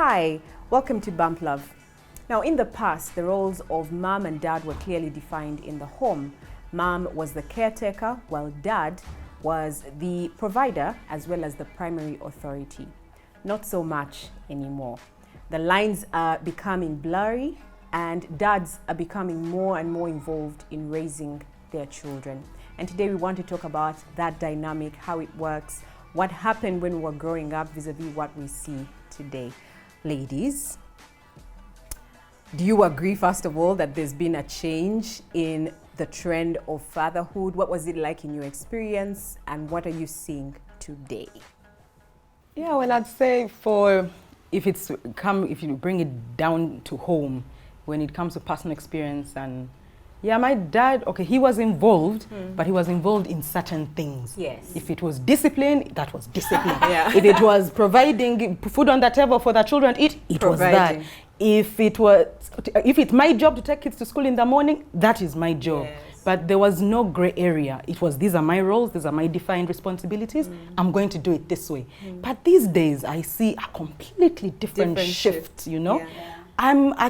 Hi, welcome to Bump Love. Now, in the past, the roles of mom and dad were clearly defined in the home. Mom was the caretaker, while dad was the provider as well as the primary authority. Not so much anymore. The lines are becoming blurry and dads are becoming more and more involved in raising their children. And today we want to talk about that dynamic, how it works, what happened when we were growing up vis-a-vis what we see today. Ladies, do you agree, first of all, that there's been a change in the trend of fatherhood? What was it like in your experience, and what are you seeing today? Yeah, well, I'd say if you bring it down to home, when it comes to personal experience, and yeah, my dad, okay, he was involved, but he was involved in certain things. Yes. If it was discipline, that was discipline. Yeah. If it was providing food on the table for the children to eat, it was that. If it's my job to take kids to school in the morning, that is my job. Yes. But there was no gray area. It was, these are my roles, these are my defined responsibilities. I'm going to do it this way. But these days, I see a completely different shift, you know. Yeah.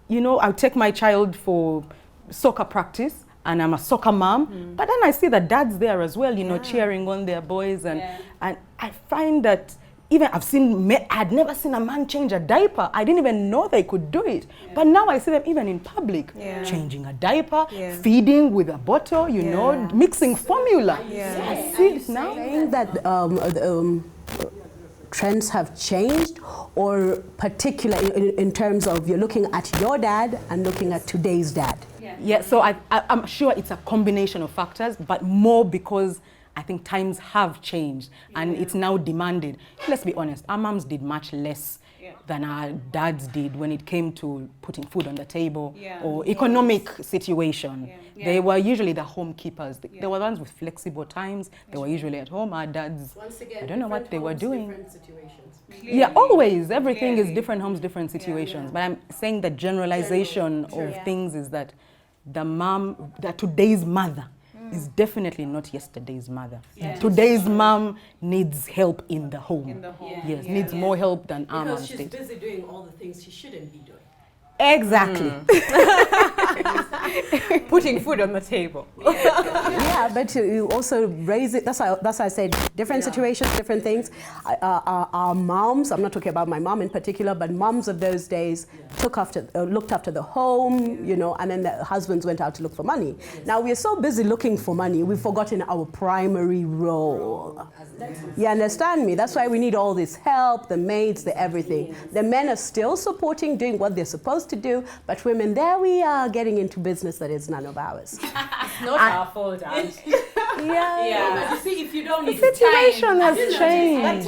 I'll take my child for soccer practice, and I'm a soccer mom, but then I see the dads there as well, cheering on their boys, and I find that even I'd never seen a man change a diaper. I didn't even know they could do it. Yeah. But now I see them even in public, changing a diaper, feeding with a bottle, mixing formula. Yeah. I see it now. Saying that trends have changed, or particular in terms of you're looking at your dad and looking at today's dad? Yeah, so I'm sure it's a combination of factors, but more because I think times have changed and it's now demanded. Let's be honest, our moms did much less than our dads did when it came to putting food on the table or economic situation. They were usually the home keepers. They were the ones with flexible times. They were usually at home. Our dads, once again, I don't know what they were doing. Different situations. Yeah, always. Everything is different homes, different situations. But I'm saying the generalization of things is that today's mother is definitely not yesterday's mother. Yeah. Today's mom needs help in the home. Yes, needs more help than our mom did. Because she's busy doing all the things she shouldn't be doing. Exactly. Putting food on the table. Yeah, but you also raise it. That's why I said different situations, different things. Our moms, I'm not talking about my mom in particular, but moms of those days looked after the home, and then the husbands went out to look for money. Now we're so busy looking for money, we've forgotten our primary role. You understand me? That's why we need all this help, the maids, the everything. The men are still supporting, doing what they're supposed to do, but women, there we are getting into business that is none of ours. It's not our fault, Aunt. Yeah. But you see, if you don't need the situation has changed.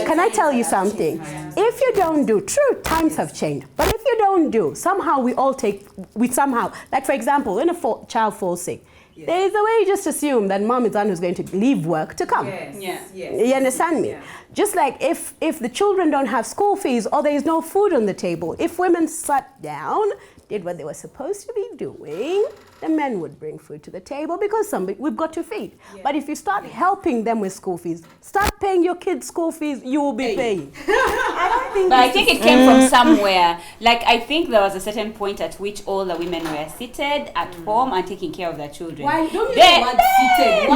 Can I tell you something? If you don't do, true, times have changed, but if you don't do, somehow like for example, when a child falls sick, there is a way you just assume that mom is the one who's going to leave work to come. Yes. You understand me? Yeah. Just like if the children don't have school fees or there is no food on the table, if women sat down, did what they were supposed to be doing, the men would bring food to the table because we've got to feed. Yeah. But if you start helping them with school fees, start paying your kids' school fees, you will be paying. I think it came from somewhere. Like, I think there was a certain point at which all the women were seated at home and taking care of their children. Why don't you say what seated?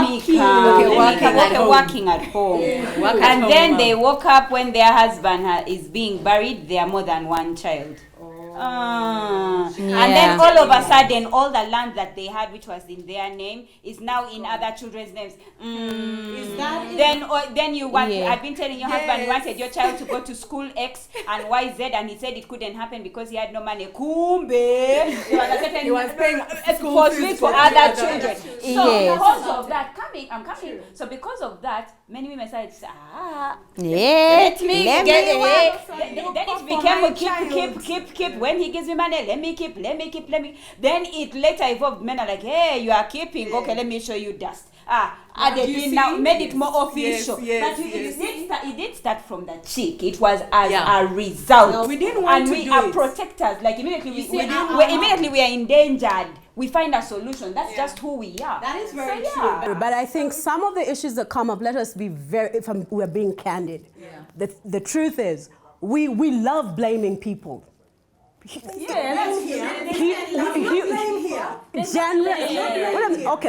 Working at home. And then they woke up when their husband is being buried, they are more than one child. And then all of a sudden, all the land that they had, which was in their name, is now in other children's names. Is that then you want? I've been telling your husband you wanted your child to go to school X and Y Z, and he said it couldn't happen because he had no money. Kumbe, he was paying school fees for other children. So because of that, I'm coming. So because of that, many women said, let me get away. Then it became keep. When he gives me money, let me keep. Then it later evolved. Men are like, hey, you are keeping. Okay, let me show you dust. Now made it more official. But it did start from the cheek. It was as a result. No, we didn't want and to we do are it. protectors. Like immediately we are endangered. We find a solution. That's just who we are. That is very true. But I think some of the issues that come up, let us be we're being candid. The truth is, we love blaming people. Okay,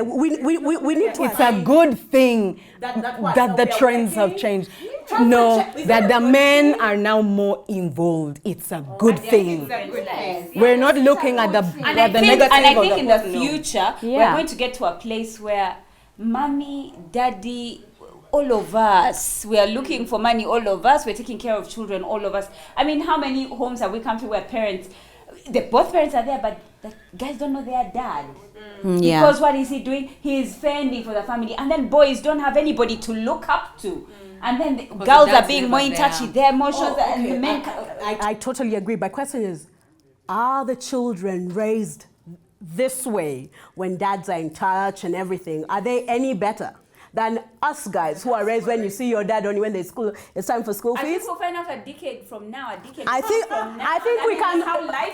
we need to. It's a good thing that the trends have changed. No, that the men are now more involved. It's a good thing. We're not looking at the negative. And I think in the future, we're going to get to a place where mommy, daddy, all of us, we are looking for money, all of us, we're taking care of children, all of us. I mean, how many homes have we come to where both parents are there, but the guys don't know their dad? Because what is he doing? He is fending for the family, and then boys don't have anybody to look up to. And then the girls are being more in touch with their emotions, and the men. I totally agree. My question is, are the children raised this way when dads are in touch and everything? Are they any better than us guys who are raised when you see your dad only when it's time for school fees? I think we'll find out a decade from now, I think we can.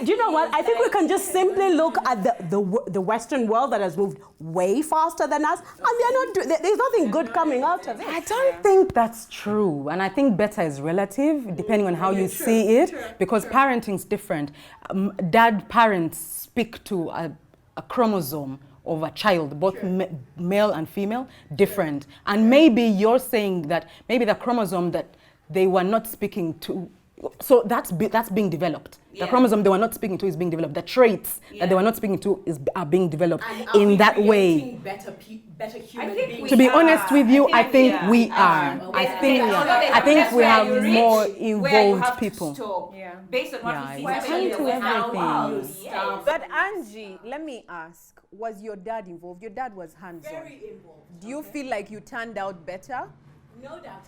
Do you know what? I think we can just simply look at the Western world that has moved way faster than us, and there's nothing good coming out of it. I don't think that's true, and I think better is relative depending on how you see it, because parenting's different. Parents speak to a chromosome of a child, both male and female, different. And maybe you're saying that maybe the chromosome that they were not speaking to, so that's being developed. The chromosome they were not speaking to is being developed. The traits that they were not speaking to are being developed in that way. Better human beings? To be honest with you, I think we are. I think we have more involved people. Based on what we see. But Angie, let me ask, was your dad involved? Your dad was hands-on. Very involved. Do you feel like you turned out better? No doubt about it.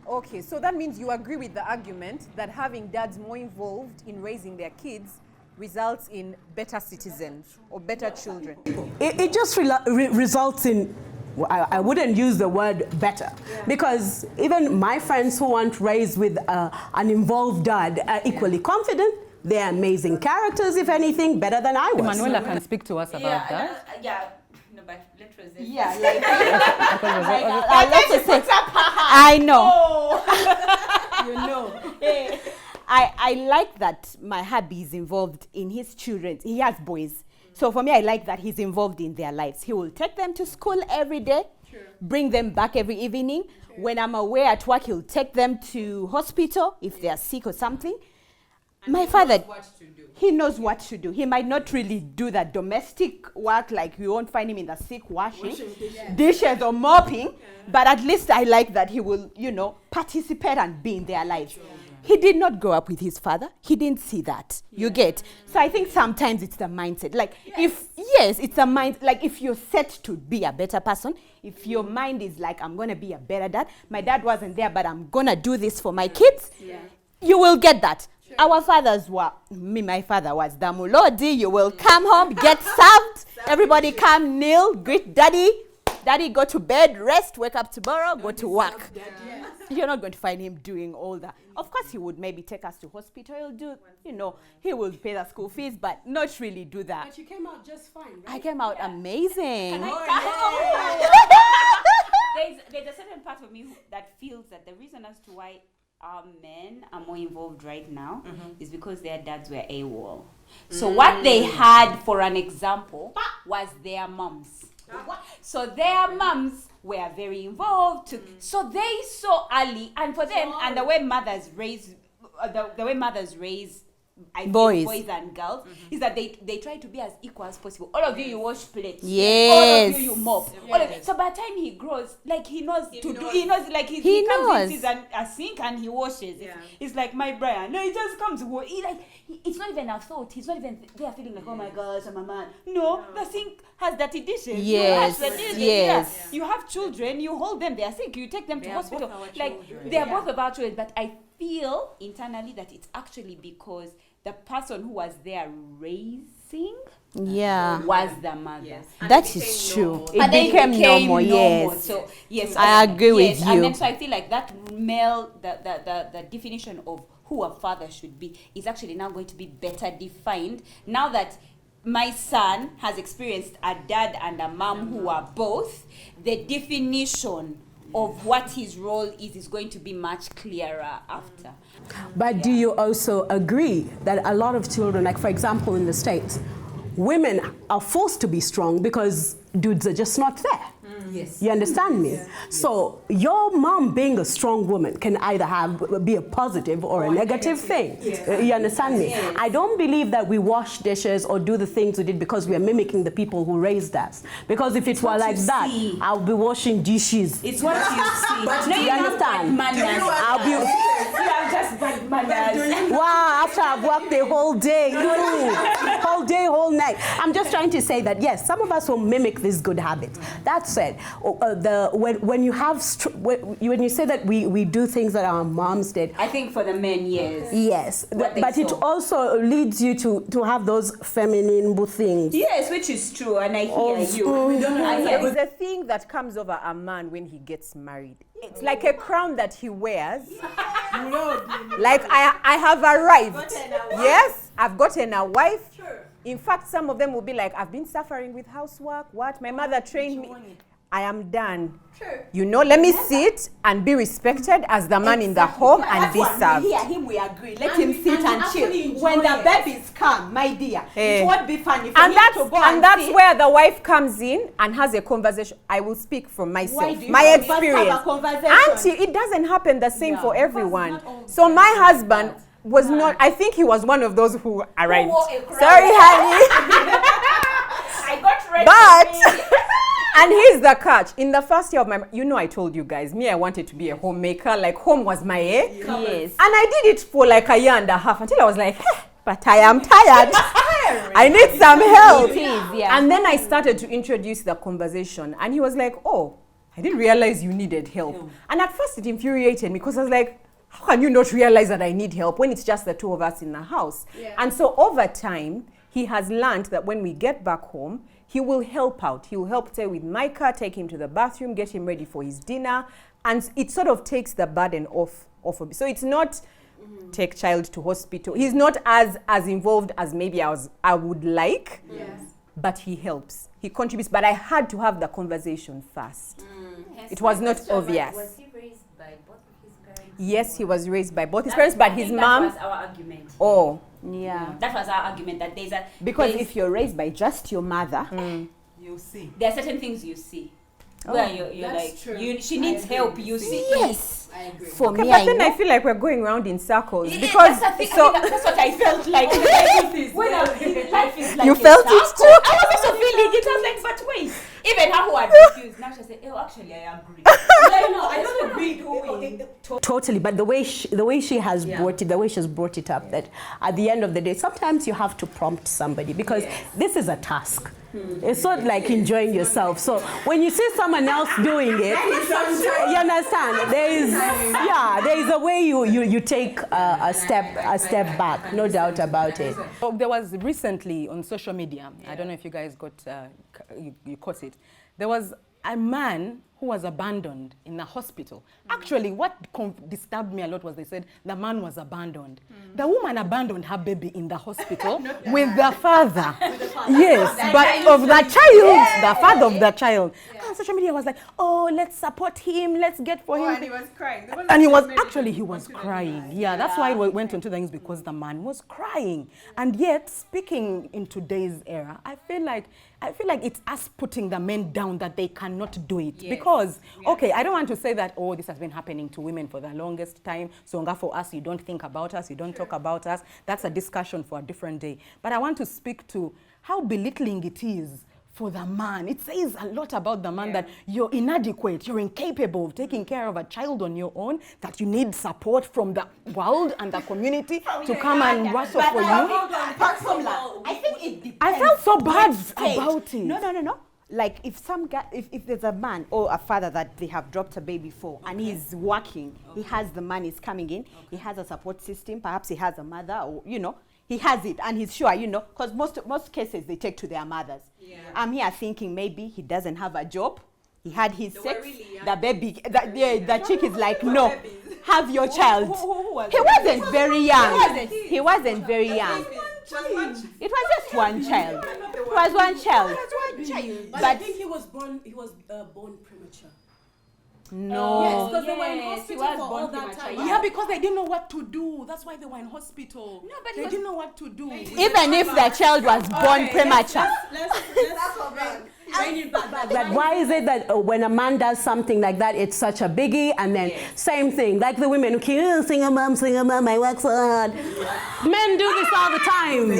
Okay, so that means you agree with the argument that having dads more involved in raising their kids results in better citizens or better children. It just results in, I wouldn't use the word better, because even my friends who weren't raised with an involved dad are equally confident. They're amazing characters, if anything, better than I was. Manuela can speak to us about that. No, but let's resist. I know. You know. I like that my hubby is involved in his children. He has boys. So for me, I like that he's involved in their lives. He will take them to school every day, bring them back every evening. When I'm away at work, he'll take them to hospital if they are sick or something. My father, he knows what to do. He might not really do that domestic work, like you won't find him in the sink washing dishes or mopping, but at least I like that he will, participate and be in their lives. He did not grow up with his father. He didn't see that. You get? So I think sometimes it's the mindset. Like, it's a mind, like if you're set to be a better person, if your mind is like, I'm going to be a better dad, my dad wasn't there, but I'm going to do this for my kids, you will get that. Our fathers were, my father was Damulodi, you will come home, get served, everybody come, kneel, greet daddy, go to bed, rest, wake up tomorrow, go to work. You're not going to find him doing all that. Of course, he would maybe take us to hospital, he'll do, he will pay the school fees, but not really do that. But you came out just fine, right? I came out amazing. There's a certain part of me that feels that the reason as to why our men are more involved right now is because their dads were AWOL. So what they had, for an example, was their moms. So their moms were very involved. So they saw early, and for them, and the way mothers raise, boys and girls, is that they try to be as equal as possible. All of you wash plates. Yes. All of you mop. So by the time he grows, like he knows to do. He knows, like he comes in, sees a sink and he washes. It's like my Brian. No, he just comes. It's not even a thought. He's not even there feeling like, oh my gosh, I'm a man. No, the sink has dirty dishes. Yes. Yes. You have children. You hold them. They are sick. You take them to hospital. Like they are both of our children. But I feel internally that it's actually because the person who was there raising was the mother. Yes. That is true. It became normal. Yes. So yes, I agree with you. And then so I feel like that male, the definition of who a father should be is actually now going to be better defined now that my son has experienced a dad and a mom who are both. The definition of what his role is going to be much clearer after. But do you also agree that a lot of children, like for example in the States, women are forced to be strong because dudes are just not there? Yes. You understand me? So your mom being a strong woman can either be a positive or a negative thing. You understand me? I don't believe that we wash dishes or do the things we did because we are mimicking the people who raised us. Because if it were like that, I'll be washing dishes. It's what you see. But you understand? I'll be. You have just bad manners. Wow, after I've worked the whole day, whole day, whole night. I'm just trying to say that yes, some of us will mimic these good habits. That said, when you say that we do things that our moms did, I think for the men, yes. yes, but it also leads you to have those feminine things. Yes, which is true, and I hear you. There is a thing that comes over a man when he gets married. It's like a crown that he wears. Like I have arrived. Yes, I've gotten a wife. In fact, some of them will be like, I've been suffering with housework. What? My mother trained me. I am done. You know, let me sit and be respected as the man in the home and be served. We hear him, we agree. Let him sit and chill. When the babies come, my dear, it won't be funny for him to go and that's sit. where the wife comes in and has a conversation. I will speak from myself, my experience. Auntie, it doesn't happen the same for everyone. So my husband was not, I think he was one of those who arrived. Sorry, honey. I got ready. But and here's the catch. In the first year of my, I told you guys, I wanted to be a homemaker. Like home was my Yes. And I did it for like a year and a half until I was like, but I am tired. I need some help. It is, yeah. And then I started to introduce the conversation. And he was like, oh, I didn't realize you needed help. And at first it infuriated me because I was like, how can you not realize that I need help when it's just the two of us in the house? And so over time, he has learned that when we get back home, he will help out. He will help stay with Micah, take him to the bathroom, get him ready for his dinner. And it sort of takes the burden off of him. So it's not take child to hospital. He's not as involved as maybe I would like. Yes. But he helps. He contributes. But I had to have the conversation first. It was not obvious. Was he raised by both of his parents? Yes, he was raised by both his parents, but his mom. That was our argument. Oh. Yeah. That was our argument, that Because if you're raised by just your mother, You see. there are certain things you see. Where you're like, she needs help, you see. yes. I agree. For Okay, me, but then know. I feel like we're going around in circles because That's the thing. I mean, that's what I felt like. Life is like you a felt circle. it too. I was also feeling it. I was like, but wait. Even her who had refused, now she said, oh, actually, I agree. I don't agree doing. Totally, but the way she has brought it, the way she's brought it up, that at the end of the day, sometimes you have to prompt somebody because this is a task. It's not like enjoying yourself. So when you see someone else doing it, you understand. There is a way you take a step back, no doubt about it. Oh, there was recently on social media, I don't know if you guys got, you caught it. There was a man who was abandoned in a hospital. Actually, what disturbed me a lot was they said the man was abandoned. The woman abandoned her baby in the hospital with the father. Yes, but of the child, the father of the child. And social media was like, oh, let's support him, let's get for him. And he was crying. And he was crying. Yeah, that's why we went into things, because the man was crying. And yet, speaking in today's era, I feel like it's us putting the men down that they cannot do it. Because, okay, I don't want to say that, oh, this has been happening to women for the longest time. So for us, you don't think about us, you don't talk about us. That's a discussion for a different day. But I want to speak to how belittling it is for the man. It says a lot about the man that you're inadequate, you're incapable of taking care of a child on your own, that you need support from the world and the community to come and wrestle for you. I think it depends. I felt so bad about it. No. Like if some guy, if there's a man or a father that they have dropped a baby for and he's working, he has the money, is coming in, he has a support system, perhaps he has a mother, or he has it and he's sure, because most cases they take to their mothers. I'm here thinking maybe he doesn't have a job. He had his sex. The baby, the chick is like, no, have your child. He wasn't very young. He wasn't very young. It was just one child. It was one child. But I think he was born premature. No. Yes, because they were in Yes, hospital he was for all born that prematurely. time. Yeah, because they didn't know what to do. That's why they were in hospital. No, but they didn't know what to do. Even if the child was born premature. But why is it that when a man does something like that, it's such a biggie, and then same thing, like the women who keep, single mom, I work so hard. Men do this all the time.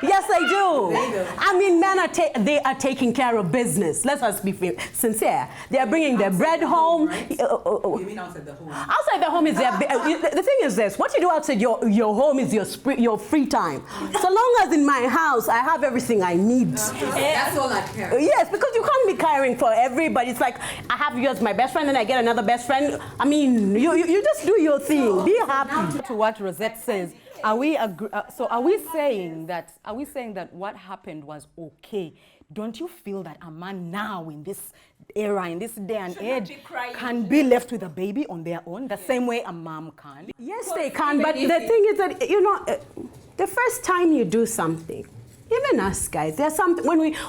Yes, they do. I mean, men are they are taking care of business. Let us be sincere. They are bringing their bread home. You mean outside the home? Outside the home is their. The thing is this: what you do outside your home is your free time. So long as in my house I have everything I need. That's all I care. Yes, because you can't be caring for everybody. It's like I have you as my best friend, and I get another best friend. I mean, you just do your thing. Be happy. To what Rosette says, are we saying that what happened was okay? Don't you feel that a man now in this era, in this day and age, can be left with a baby on their own the same way a mom can? Yes, they can. But the thing is that the first time you do something. Even us guys, there's something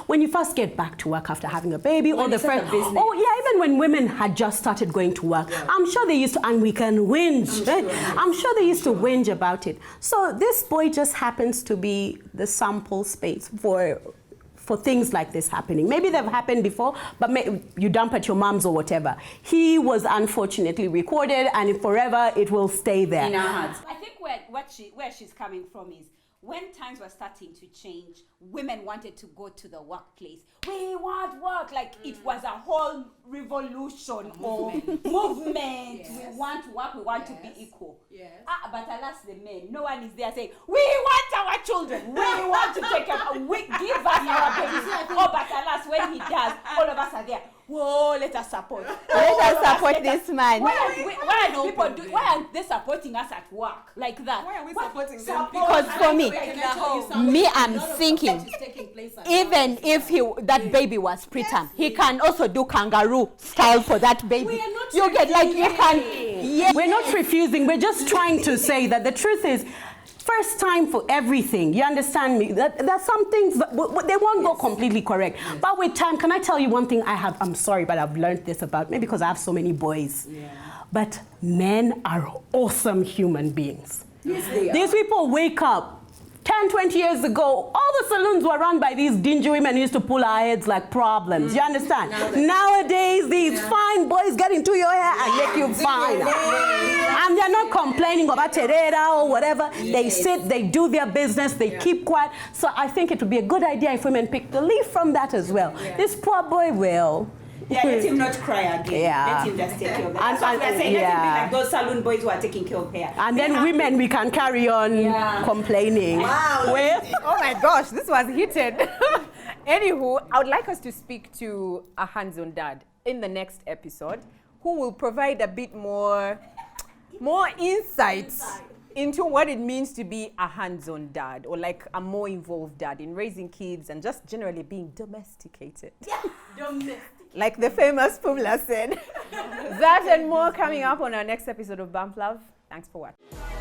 when you first get back to work after having a baby, or the first, even when women had just started going to work, I'm sure they used to, and we can whinge. I'm sure they used to whinge about it. So this boy just happens to be the sample space for things like this happening. Maybe they've happened before, but you dump at your mom's or whatever. He was unfortunately recorded, and forever it will stay there. In our hearts. I think where she's coming from is, when times were starting to change, women wanted to go to the workplace. We want work. Like it was a whole revolution or movement. Yes. We want to work. We want to be equal. Yes. But alas, the men, no one is there saying, we want our children. We want to take care of we give us our babies. Oh, but alas, when he does, all of us are there. Whoa, let us support. Let us support this man. Why aren't they supporting us at work like that? Why are we supporting them? Because for me, I'm thinking, even if that baby was preterm, he can also do kangaroo style for that baby. You get like you can. Yeah. We're not refusing. We're just trying to say that the truth is, first time for everything. You understand me? There's some things that they won't go completely correct. Yes. But with time, can I tell you one thing I'm sorry, but I've learned this about me because I have so many boys. Yeah. But men are awesome human beings. Yes, they are. These people wake up. 10, 20 years ago, all the saloons were run by these dingy women who used to pull our heads like problems. You understand? Nowadays, these fine boys get into your hair and make you fine. And they're not complaining about terera or whatever. They sit, they do their business, they keep quiet. So I think it would be a good idea if women pick the leaf from that as well. This poor boy will. Yeah, let him not cry again. Yeah. Let him just take care of that. That's what we are saying. Let him be like those saloon boys who are taking care of hair. And then women, we can carry on complaining. Wow. Oh my gosh, this was heated. Anywho, I would like us to speak to a hands-on dad in the next episode who will provide a bit more insights into what it means to be a hands-on dad, or like a more involved dad in raising kids and just generally being domesticated. Like the famous Pumla said. That and more coming up on our next episode of Bump Love. Thanks for watching.